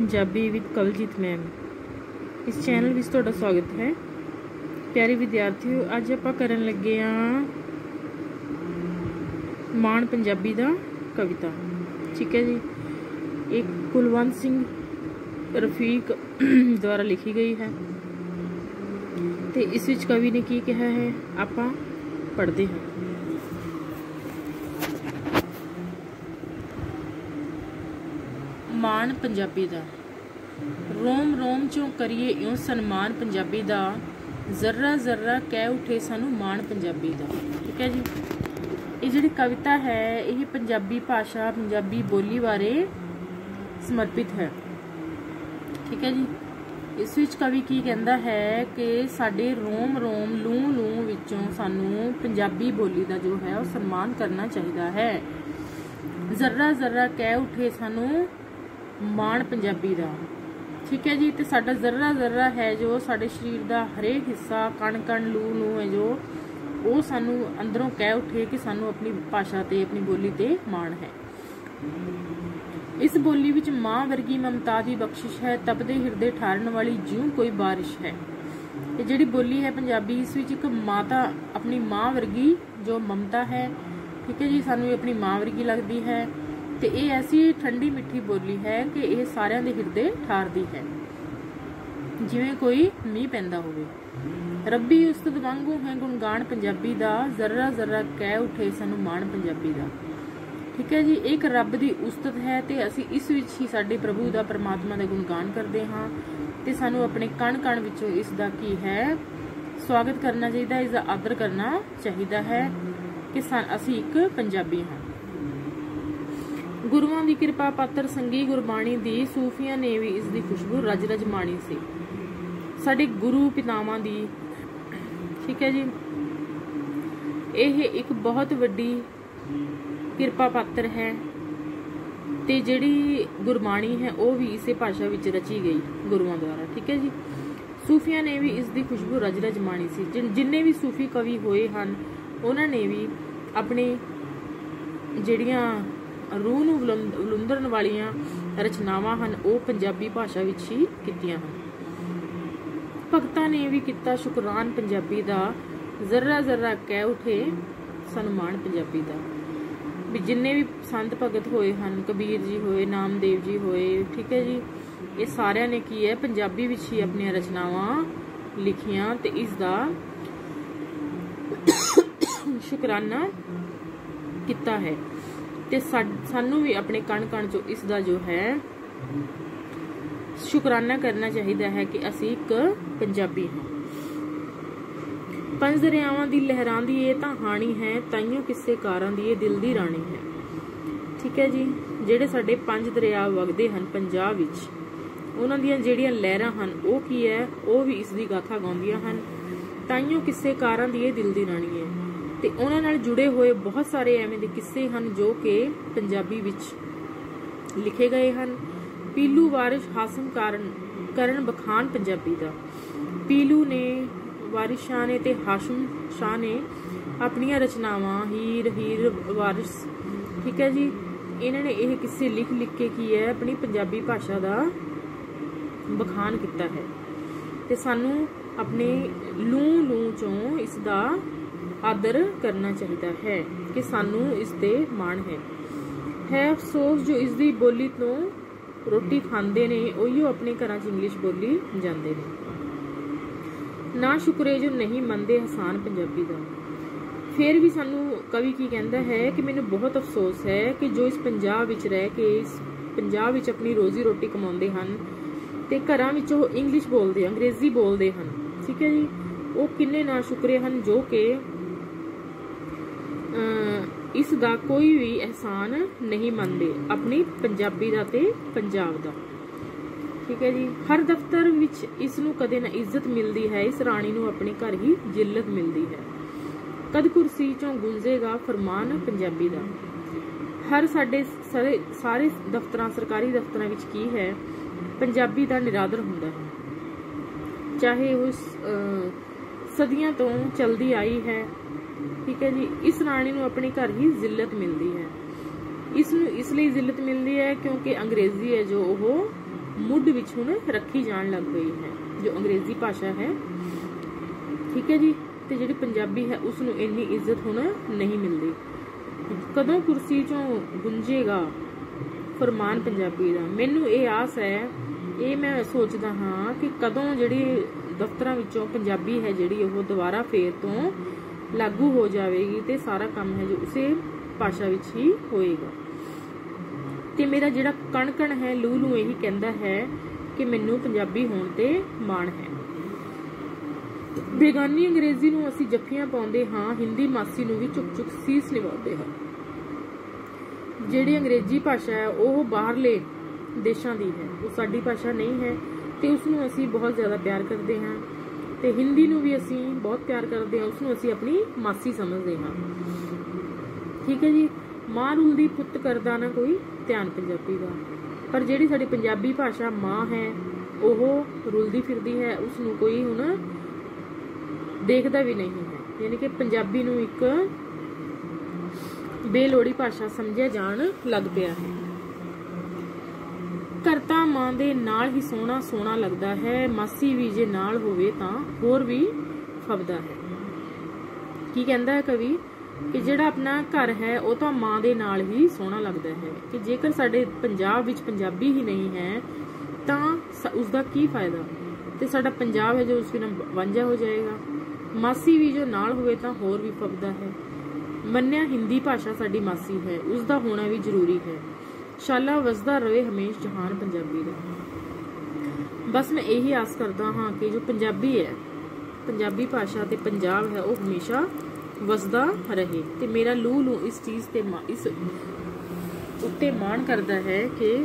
Punjabi with Kawaljeet ma'am. इस channel में तुहाडा स्वागत है। प्यारे विद्यार्थियों, अज आपां करन लगे हाँ मान पंजाबी दा कविता। ठीक है जी, एक कुलवंत सिंह रफीक द्वारा लिखी गई है ते इस विच कवि ने की कहा है, आपां पढ़ते हैं। मान पंजाबी दा, रोम रोम चों करिए इउं सन्मान पंजाबी दा, जर्रा जर्रा कह उठे सानू मान पंजाबी दा। ठीक है जी, ये जिहड़ी कविता है ये पंजाबी भाषा पंजाबी बोली बारे समर्पित है। ठीक है जी, इस विच कवि की कहंदा है कि साडे रोम रोम लू लू विचों सानू पंजाबी बोली दा जो है वो सन्मान करना चाहिदा है। जर्रा जर्रा कह उठे सानू मान पंजाबी दा। ठीक है जी, तो साडा जर्रा जर्रा है जो साडे शरीर दा हरेक हिस्सा कण कण लू लू है जो वो सानू अंदरों कह उठे कि सानू अपनी भाषा ते अपनी बोली ते माण है। इस बोली विच मां वर्गी ममता दी बख्शिश है, तपदे हिरदे ठारन वाली ज्यों कोई बारिश है। ये जिहड़ी बोली है पंजाबी, इस विच एक माता अपनी मां वर्गी जो ममता है। ठीक है जी, सानू अपनी मां वर्गी लगदी है ते ये ऐसी ठंडी मिठी बोली है कि यह सारिਆਂ ਦੇ ਹਿਰਦੇ ਠਾਰਦੀ है, जिवें कोई मीह पैंदा होवे। रब्बी उस्तद वांगू है गुणगान पंजाबी दा, जर्रा जर्रा कह उठे सानू मान पंजाबी दा। ठीक है जी, एक रब दी उस्तद है ते असी इस विच ही साडे प्रभु दा परमात्मा दा गुणगान करते हाँ ते सानू अपने कण कण विचों इस दा की है स्वागत करना चाहिए, इसका आदर करना चाहिए है कि असी एक पंजाबी हाँ। गुरुआं दी किरपा पात्र संगी गुरबाणी दी, सूफियां ने भी इसकी खुशबू रज रज माणी सी। साडे गुरु पितावां दी, ठीक है जी, यह एक बहुत वड्डी किरपा पात्र है ते जिहड़ी गुरबाणी है वो भी इसे भाषा विच रची गई गुरुआं द्वारा। ठीक है जी, सूफियां ने भी इसकी खुशबू रज रज माणी सी। जिन्ने भी सूफी कवि होए हन उन्हां ने भी अपने जिहड़ियां रूह नूं वलुंदरन वालियां रचनावां हन वो पंजाबी भाषा विच ही कीतियां हन। भगतां ने भी किता शुकरान पंजाबी दा, जर्रा जर्रा कह उठे सन्मान पंजाबी दा। भी जिन्ने भी संत भगत होए हन, कबीर जी होए, नामदेव जी होए, ठीक है जी, ये सारिਆਂ ने की है पंजाबी विच ही अपनी रचनावां लिखियां ते इसदा शुकराना किता है ते सानू भी अपने कण कण चो इसदा जो है शुकराना करना चाहिए है कि असी एक पंजाबी हैं। पंज दरियावां दी लहरां दी ये तां हाणी है, ताइयों किस्से कारां दी ये दिल दी राणी है। ठीक है जी, जेडे साडे पंज दरिया वगदे हन पंजाब विच, उन्हां दीयां जेड़ियां लहरां हन वो की है, वो भी इसदी गाथा गाउंदियां हन। ताइयों किस्से कारां दी ये दिल दी राणी है ते उन्हां नाल जुड़े हुए बहुत सारे एवें दे किस्से हन जो कि पंजाबी विच लिखे गए हन। पीलू वारिश हासम करन बखान पंजाबी दा। पीलू ने, वारिश शाह ने ते हाशम शाह ने अपनियां रचनावां हीर हीर वारिस, ठीक है जी, इन्होंने यह किस्से लिख लिख के की है अपनी पंजाबी भाषा दा बखान किया है ते सानू अपने लू लू चों इसदा आदर करना चाहिए है कि सानू इसते मान है अफसोस जो इसदी बोली तो रोटी खांदे ने उहियो अपने घरां च इंग्लिश बोली जांदे ने। ना शुक्रे जो नहीं मनदे हसान पंजाबी दा। फिर भी सानू कवि की कहंदा है कि मैनू बहुत अफसोस है कि जो इस पंजाब विच रह के इस पंजाब विच अपनी रोजी रोटी कमाउंदे हन ते घरां विच ओह इंग्लिश बोलदे, अंग्रेजी बोलदे हन। ठीक है जी, वो किन्ने ना शुक्रे हन जो कि इस दा कोई भी एहसान नहीं मनते अपनी पंजाबी दा ते पंजाब दा। ठीक है जी, हर दफ्तर विच इस नूं कदे ना इज्जत मिलती है, इस राणी नूं अपने घर ही जिल्लत मिलती है। कद कुर्सी चों गुंजेगा फरमान पंजाबी दा। हर साडे सारे दफ्तरां सरकारी दफ्तरां विच की है पंजाबी दा निरादर हुंदा है, चाहे उस सदियां तो चलती आई है। ठीक है जी, इस राणी नूं अपने घर ही जिल्लत मिलती है। इसलिए जिल्लत मिलती है क्योंकि अंग्रेजी है जो वो ਮੁੱਢ ਵਿੱਚ ਹੁਣ ਰੱਖੀ ਜਾਣ ਲੱਗ ਗਈ ਹੈ, ਜੋ ਅੰਗਰੇਜ਼ੀ ਭਾਸ਼ਾ ਹੈ। ਠੀਕ ਹੈ ਜੀ। ਤੇ ਜਿਹੜੀ ਪੰਜਾਬੀ ਹੈ ਉਸ ਨੂੰ ਇੰਨੀ ਇੱਜ਼ਤ ਹੁਣ ਨਹੀਂ ਮਿਲਦੀ। ਕਦੋਂ ਕੁਰਸੀ ਚੋਂ ਗੁੰਜੇਗਾ ਫਰਮਾਨ ਪੰਜਾਬੀ ਦਾ? ਮੈਨੂੰ ਇਹ ਆਸ ਹੈ, ਇਹ ਮੈਂ ਸੋਚਦਾ ਹਾਂ ਕਿ ਕਦੋਂ ਜਿਹੜੀ ਦਫ਼ਤਰਾਂ ਵਿੱਚੋਂ ਪੰਜਾਬੀ ਹੈ ਜਿਹੜੀ ਉਹ ਦੁਬਾਰਾ ਫੇਰ ਤੋਂ ਲਾਗੂ ਹੋ ਜਾਵੇਗੀ ਤੇ ਸਾਰਾ ਕੰਮ ਹੈ ਜੋ ਉਸੇ ਭਾਸ਼ਾ ਵਿੱਚ ਹੀ ਹੋਏਗਾ। ਤੇ ਮੇਰਾ ਜਿਹੜਾ ਕਣ ਕਣ ਹੈ ਲੂ ਲੂ ਇਹੀ ਕਹਿੰਦਾ ਹੈ ਕਿ ਮੈਨੂੰ ਪੰਜਾਬੀ ਹੋਣ ਤੇ ਮਾਣ ਹੈ। ਬੇਗਾਨੀ ਅੰਗਰੇਜ਼ੀ ਨੂੰ ਅਸੀਂ ਜੱਫੀਆਂ ਪਾਉਂਦੇ ਹਾਂ, ਹਿੰਦੀ ਮਾਸੀ ਨੂੰ ਵੀ ਚੁੱਕ ਚੁੱਕ ਸੀਸ ਨਿਵਾਉਂਦੇ ਹਾਂ। ਜਿਹੜੀ ਅੰਗਰੇਜ਼ੀ ਭਾਸ਼ਾ ਹੈ ਉਹ ਬਾਹਰਲੇ ਦੇਸ਼ਾਂ ਦੀ ਹੈ, ਉਹ ਸਾਡੀ ਭਾਸ਼ਾ ਨਹੀਂ ਹੈ ਤੇ ਉਸ ਨੂੰ ਅਸੀਂ ਬਹੁਤ ਜ਼ਿਆਦਾ ਪਿਆਰ ਕਰਦੇ ਹਾਂ। ਤੇ ਹਿੰਦੀ ਨੂੰ ਵੀ ਅਸੀਂ ਬਹੁਤ ਪਿਆਰ ਕਰਦੇ ਹਾਂ, ਉਸ ਨੂੰ ਅਸੀਂ ਆਪਣੀ ਮਾਸੀ ਸਮਝਦੇ ਹਾਂ। ਠੀਕ ਹੈ ਜੀ। ਮਾਂ ਰੁਲਦੀ ਪੁੱਤ ਕਰਦਾ ਨਾ ਕੋਈ ਧਿਆਨ ਪੰਜਾਬੀ ਦਾ, ਪਰ ਜਿਹੜੀ ਸਾਡੀ ਪੰਜਾਬੀ ਭਾਸ਼ਾ ਮਾਂ ਹੈ ਉਹ ਰੁਲਦੀ ਫਿਰਦੀ ਹੈ, ਉਸ ਨੂੰ ਕੋਈ ਹੁਣ ਦੇਖਦਾ ਵੀ ਨਹੀਂ ਹੈ। ਯਾਨੀ ਕਿ ਪੰਜਾਬੀ ਨੂੰ ਇੱਕ ਬੇਲੋੜੀ ਭਾਸ਼ਾ ਸਮਝਿਆ ਜਾਣ ਲੱਗ ਪਿਆ ਹੈ। ਘਰ ਤਾਂ ਮਾਂ ਦੇ ਨਾਲ ਹੀ ਸੋਹਣਾ ਸੋਹਣਾ ਲੱਗਦਾ ਹੈ, ਮਾਸੀ ਵੀ ਜੇ ਨਾਲ ਹੋਵੇ ਤਾਂ ਹੋਰ ਵੀ ਫਬਦਾ ਹੈ। ਕੀ ਕਹਿੰਦਾ ਹੈ ਕਵੀ ਕਿ ਜਿਹੜਾ ਆਪਣਾ ਘਰ ਹੈ ਉਹ ਤਾਂ ਮਾਂ ਦੇ ਨਾਲ ਹੀ ਸੋਹਣਾ ਲੱਗਦਾ ਹੈ, ਕਿ ਜੇਕਰ ਸਾਡੇ ਪੰਜਾਬ ਵਿੱਚ ਪੰਜਾਬੀ ਹੀ ਨਹੀਂ ਹੈ ਤਾਂ ਉਸ ਦਾ ਕੀ ਫਾਇਦਾ, ਤੇ ਸਾਡਾ ਪੰਜਾਬ ਹੈ ਜੋ ਉਸ ਬਿਨਾਂ ਵਾਂਝਾ ਹੋ ਜਾਏਗਾ। ਮਾਸੀ ਵੀ ਜੋ ਨਾਲ ਹੋਵੇ ਤਾਂ ਹੋਰ ਵੀ ਫਬਦਾ ਹੈ। ਮੰਨਿਆ ਹਿੰਦੀ ਭਾਸ਼ਾ ਸਾਡੀ ਮਾਸੀ ਹੈ, ਉਸ ਦਾ ਹੋਣਾ ਵੀ ਜ਼ਰੂਰੀ ਹੈ। ਸ਼ਾਲਾ ਵਸਦਾ ਰਵੇ ਹਮੇਸ਼ ਜਹਾਨ ਪੰਜਾਬੀ ਦਾ। ਬਸ ਮੈਂ ਇਹੀ ਆਸ ਕਰਦਾ ਹਾਂ ਕਿ ਜੋ ਪੰਜਾਬੀ ਹੈ, ਪੰਜਾਬੀ ਭਾਸ਼ਾ ਤੇ ਪੰਜਾਬ ਹੈ, ਉਹ ਹਮੇਸ਼ਾ ਵਸਦਾ ਰਹੇ। ਤੇ ਮੇਰਾ ਲੂ ਲੂ ਇਸ ਚੀਜ਼ ਤੇ ਇਸ ਉੱਤੇ ਮਾਣ ਕਰਦਾ ਹੈ ਕਿ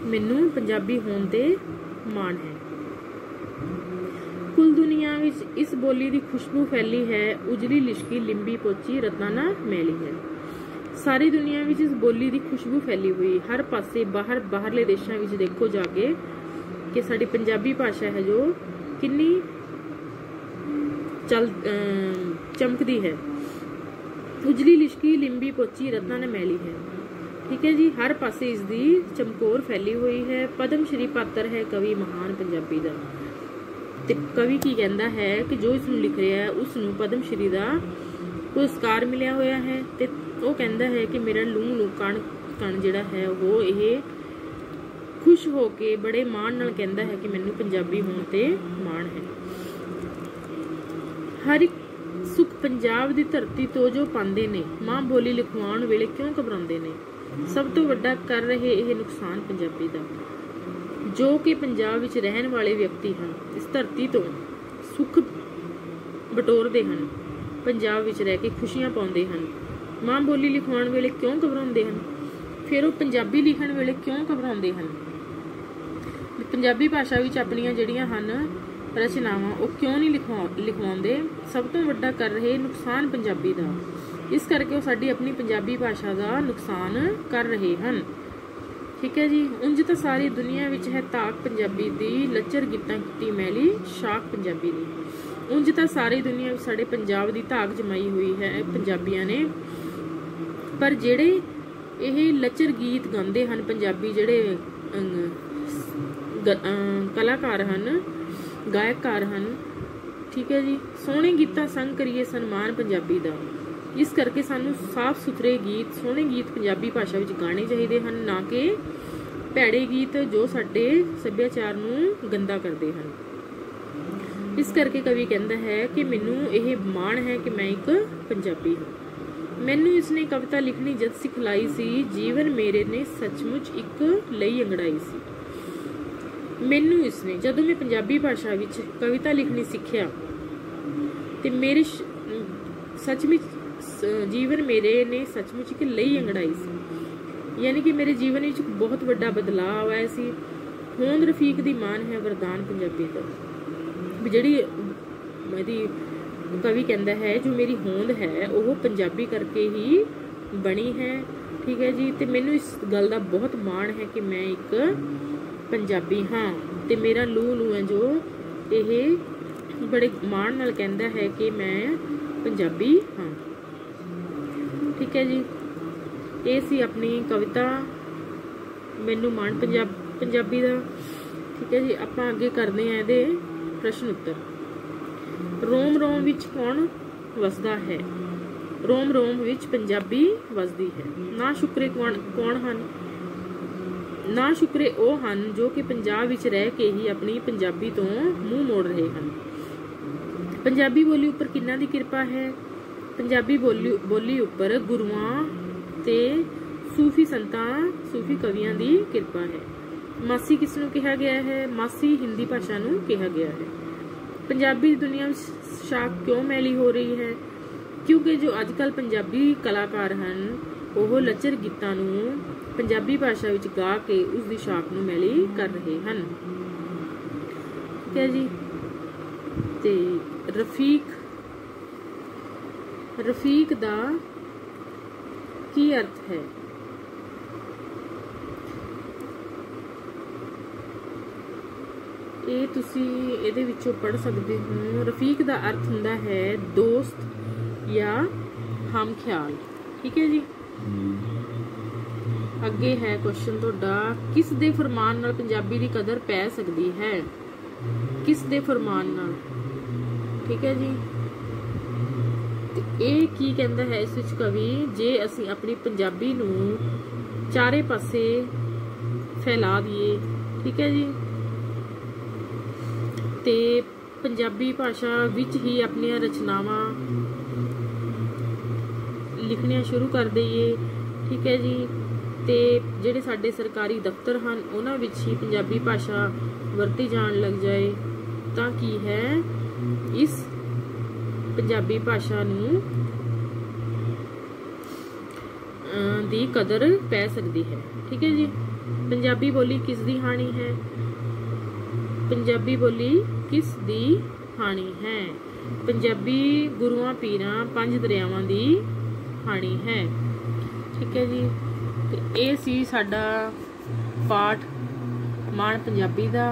ਮੈਨੂੰ ਪੰਜਾਬੀ ਹੋਣ ਤੇ ਮਾਣ ਹੈ। ਕੁੱਲ ਦੁਨੀਆ ਵਿੱਚ ਇਸ ਬੋਲੀ ਦੀ ਖੁਸ਼ਬੂ ਫੈਲੀ ਹੈ, ਉਜਲੀ ਲਿਸ਼ਕੀ ਲਿੰਬੀ ਪੋਚੀ ਰਤਨਾ ਨਾ ਮੈਲੀ ਹੈ। ਸਾਰੀ ਦੁਨੀਆ ਵਿੱਚ ਇਸ ਬੋਲੀ ਦੀ ਖੁਸ਼ਬੂ ਫੈਲੀ ਹੋਈ, ਹਰ ਪਾਸੇ ਬਾਹਰਲੇ ਦੇਸ਼ਾਂ ਵਿੱਚ ਦੇਖੋ ਜਾ ਕੇ ਕਿ ਸਾਡੀ ਪੰਜਾਬੀ ਭਾਸ਼ਾ ਹੈ ਜੋ ਕਿੰਨੀ ਚਮਕਦੀ ਹੈ। ਉਜਲੀ ਲਿਸ਼ਕੀ ਲਿੰਬੀ ਪੋਚੀ ਰਤਨਾ ਨਾ ਮੈਲੀ ਹੈ। ਠੀਕ ਹੈ ਜੀ। ਹਰ ਪਾਸੇ ਇਸ ਦੀ ਚਮਕੌਰ ਫੈਲੀ ਹੋਈ ਹੈ। ਪਦਮ ਸ਼੍ਰੀ ਪਾਤਰ ਹੈ ਕਵੀ ਮਹਾਨ ਪੰਜਾਬੀ ਦਾ। ਤੇ ਕਵੀ ਕੀ ਕਹਿੰਦਾ ਹੈ ਕਿ ਜੋ ਇਸ ਨੂੰ ਲਿਖ ਰਿਹਾ ਹੈ ਉਸ ਨੂੰ ਪਦਮ ਸ਼੍ਰੀ ਦਾ ਪੁਰਸਕਾਰ ਮਿਲਿਆ ਹੋਇਆ ਹੈ। ਤੇ ਉਹ ਕਹਿੰਦਾ ਹੈ ਕਿ ਮੇਰਾ ਲੂ ਲੂ ਕਣ ਕਣ ਜਿਹੜਾ ਹੈ ਉਹ ਇਹ ਖੁਸ਼ ਹੋ ਕੇ ਬੜੇ ਮਾਣ ਨਾਲ ਕਹਿੰਦਾ ਹੈ ਕਿ ਮੈਨੂੰ ਪੰਜਾਬੀ ਹੋਣ ਤੇ ਮਾਣ ਹੈ। ਹਰ ਇੱਕ ਸੁਖ ਪੰਜਾਬ ਦੀ ਧਰਤੀ ਤੋਂ ਜੋ ਪਾਉਂਦੇ ਨੇ, ਮਾਂ ਬੋਲੀ ਲਿਖਵਾਉਣ ਵੇਲੇ ਕਿਉਂ ਘਬਰਾਉਂਦੇ ਨੇ। ਸਭ ਤੋਂ ਵੱਡਾ ਕਰ ਰਹੇ ਇਹ ਨੁਕਸਾਨ ਪੰਜਾਬੀ ਦਾ। ਜੋ ਕਿ ਪੰਜਾਬ ਵਿੱਚ ਰਹਿਣ ਵਾਲੇ ਵਿਅਕਤੀ ਹਨ, ਇਸ ਧਰਤੀ ਤੋਂ ਸੁੱਖ ਬਟੋਰਦੇ ਹਨ, ਪੰਜਾਬ ਵਿੱਚ ਰਹਿ ਕੇ ਖੁਸ਼ੀਆਂ ਪਾਉਂਦੇ ਹਨ, ਮਾਂ ਬੋਲੀ ਲਿਖਵਾਉਣ ਵੇਲੇ ਕਿਉਂ ਘਬਰਾਉਂਦੇ ਹਨ, ਫਿਰ ਉਹ ਪੰਜਾਬੀ ਲਿਖਣ ਵੇਲੇ ਕਿਉਂ ਘਬਰਾਉਂਦੇ ਹਨ। ਪੰਜਾਬੀ ਭਾਸ਼ਾ ਵਿੱਚ ਆਪਣੀਆਂ ਜਿਹੜੀਆਂ ਹਨ ਰਚਨਾਵਾਂ ਉਹ ਕਿਉਂ ਨਹੀਂ ਲਿਖਵਾਉਂਦੇ। ਸਭ ਤੋਂ ਵੱਡਾ ਕਰ ਰਹੇ ਨੁਕਸਾਨ ਪੰਜਾਬੀ ਦਾ। ਇਸ ਕਰਕੇ ਉਹ ਸਾਡੀ ਆਪਣੀ ਪੰਜਾਬੀ ਭਾਸ਼ਾ ਦਾ ਨੁਕਸਾਨ ਕਰ ਰਹੇ ਹਨ। ਠੀਕ ਹੈ ਜੀ। ਉਂਝ ਤਾਂ ਸਾਰੀ ਦੁਨੀਆ ਵਿੱਚ ਹੈ ਤਾਕ ਪੰਜਾਬੀ ਦੀ, ਲੱਚਰ ਗੀਤਾਂ ਕੀਤੀ ਮੈਲੀ ਸ਼ਾਖ ਪੰਜਾਬੀ ਦੀ। ਉਂਝ ਤਾਂ ਸਾਰੀ ਦੁਨੀਆ ਵਿੱਚ ਸਾਡੇ ਪੰਜਾਬ ਦੀ ਧਾਕ ਜਮਾਈ ਹੋਈ ਹੈ ਪੰਜਾਬੀਆਂ ਨੇ, ਪਰ ਜਿਹੜੇ ਇਹ ਲੱਚਰ ਗੀਤ ਗਾਉਂਦੇ ਹਨ ਪੰਜਾਬੀ, ਜਿਹੜੇ ਕਲਾਕਾਰ ਹਨ, ਗਾਇਕਕਾਰ ਹਨ, ਠੀਕ ਹੈ ਜੀ, ਸੋਹਣੇ ਗੀਤਾਂ ਸੰਗ ਕਰੀਏ ਸਨਮਾਨ ਪੰਜਾਬੀ ਦਾ। ਇਸ ਕਰਕੇ ਸਾਨੂੰ ਸਾਫ਼ ਸੁਥਰੇ ਗੀਤ, ਸੋਹਣੇ ਗੀਤ ਪੰਜਾਬੀ ਭਾਸ਼ਾ ਵਿੱਚ ਗਾਣੇ ਚਾਹੀਦੇ ਹਨ, ਨਾ ਕਿ ਭੈੜੇ ਗੀਤ ਜੋ ਸਾਡੇ ਸੱਭਿਆਚਾਰ ਨੂੰ ਗੰਦਾ ਕਰਦੇ ਹਨ। ਇਸ ਕਰਕੇ ਕਵੀ ਕਹਿੰਦਾ ਹੈ ਕਿ ਮੈਨੂੰ ਇਹ ਮਾਣ ਹੈ ਕਿ ਮੈਂ ਇੱਕ ਪੰਜਾਬੀ ਹਾਂ। ਮੈਨੂੰ ਇਸਨੇ ਕਵਿਤਾ ਲਿਖਣੀ ਜਦ ਸਿਖਲਾਈ ਸੀ, ਜੀਵਨ ਮੇਰੇ ਨੇ ਸੱਚਮੁੱਚ ਇੱਕ ਲਈ ਅੰਗੜਾਈ ਸੀ। ਮੈਨੂੰ ਇਸਨੇ, ਜਦੋਂ ਮੈਂ ਪੰਜਾਬੀ ਭਾਸ਼ਾ ਵਿੱਚ ਕਵਿਤਾ ਲਿਖਣੀ ਸਿੱਖਿਆ ਤੇ ਮੇਰੇ ਸੱਚਮੁੱਚ ਜੀਵਨ ਮੇਰੇ ਨੇ ਸੱਚਮੁੱਚ ਇੱਕ ਲਈ ਅੰਗੜਾਈ ਸੀ। ਯਾਨੀ ਕਿ ਮੇਰੇ ਜੀਵਨ ਵਿੱਚ ਬਹੁਤ ਵੱਡਾ ਬਦਲਾਅ ਆਇਆ ਸੀ। ਹੋਂਦ ਰਫੀਕ ਦੀ ਮਾਨ ਹੈ ਵਰਦਾਨ ਪੰਜਾਬੀ ਦਾ। ਜਿਹੜੀ ਇਹਦੀ ਕਵੀ ਕਹਿੰਦਾ ਹੈ ਜੋ ਮੇਰੀ ਹੋਂਦ ਹੈ ਉਹ ਪੰਜਾਬੀ ਕਰਕੇ ਹੀ ਬਣੀ ਹੈ। ਠੀਕ ਹੈ ਜੀ। ਤੇ ਮੈਨੂੰ ਇਸ ਗੱਲ ਦਾ ਬਹੁਤ ਮਾਣ ਹੈ ਕਿ ਮੈਂ ਇੱਕ ਪੰਜਾਬੀ ਹਾਂ। ਤੇ ਮੇਰਾ ਲੂ ਲੂ ਹੈ ਜੋ ਇਹ ਬੜੇ ਮਾਣ ਨਾਲ ਕਹਿੰਦਾ ਹੈ ਕਿ ਮੈਂ ਪੰਜਾਬੀ ਹਾਂ। ਠੀਕ ਹੈ ਜੀ। ਇਹ ਸੀ ਆਪਣੀ ਕਵਿਤਾ ਮੈਨੂੰ ਮਾਣ ਪੰਜਾਬ पंजाबी दा। ठीक है जी, आपां अगे करते हैं इहदे प्रश्न उत्तर। रोम रोम विच कौन वसदा है? रोम रोम विच पंजाबी वसदी है। ना शुक्रे कौन हन? ना शुक्रे ਉਹ ਹਨ जो कि पंजाब विच रह के ही अपनी पंजाबी तो मूँह मोड़ रहे हैं। पंजाबी बोली उपर किन्ना दी किरपा है? पंजाबी बोली उपर गुरुआं ते सूफी संतां सूफी कवियां दी किरपा है। मासी किसनूं कहा गया है? मासी हिंदी भाषा नूं कहा गया है। पंजाबी दुनिया में शाख क्यों मैली हो रही है? क्योंकि जो अजकल पंजाबी कलाकार हैं वो लचर गीतां नूं पंजाबी भाषा विच गा के उसकी शाख नूं मैली कर रहे हैं। ठीक है जी। ते रफीक दा की अर्थ है? ये तुसी इहदे विचों पढ़ सकते हो। रफीक दा अर्थ हुंदा है दोस्त या हम ख्याल। ठीक है जी। अगे है क्वेश्चन तुहाडा, किस दे फरमान नाल पंजाबी दी कदर पै सकदी है? किस दे फरमान नाल? ठीक है जी। ये की कहंदा है इस विच कवि, जे असीं अपनी पंजाबी नूं चारे पासे फैला दिए। ठीक है जी। ते पंजाबी भाषा विच ही अपनी रचनावां लिखनियां शुरू कर दईए। ठीक है जी। ते ਜਿਹੜੇ ਸਾਡੇ सरकारी दफ्तर हैं उन्हां विच ही पंजाबी भाषा वरती जान लग जाए ਤਾਂ ਕੀ है इस पंजाबी भाषा नूं दी कदर पै सकती है। ठीक है जी। पंजाबी बोली किस दी हानी है? पंजाबी बोली किस दी हानी है? पंजाबी गुरुआं पीरां पंज दरियावां दी हानी है। ठीक है जी। तो ये सी साडा पाठ माण पंजाबी दा।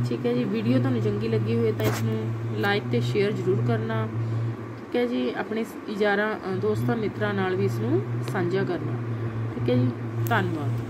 ठीक है जी। वीडियो तुहानूं चंगी लगी होए तो इसनूं लाइक ते शेयर जरूर करना। ठीक है जी। अपने यारां दोस्तां मित्रां नाल भी इसनूं साझा करना। ठीक है जी। धन्नवाद।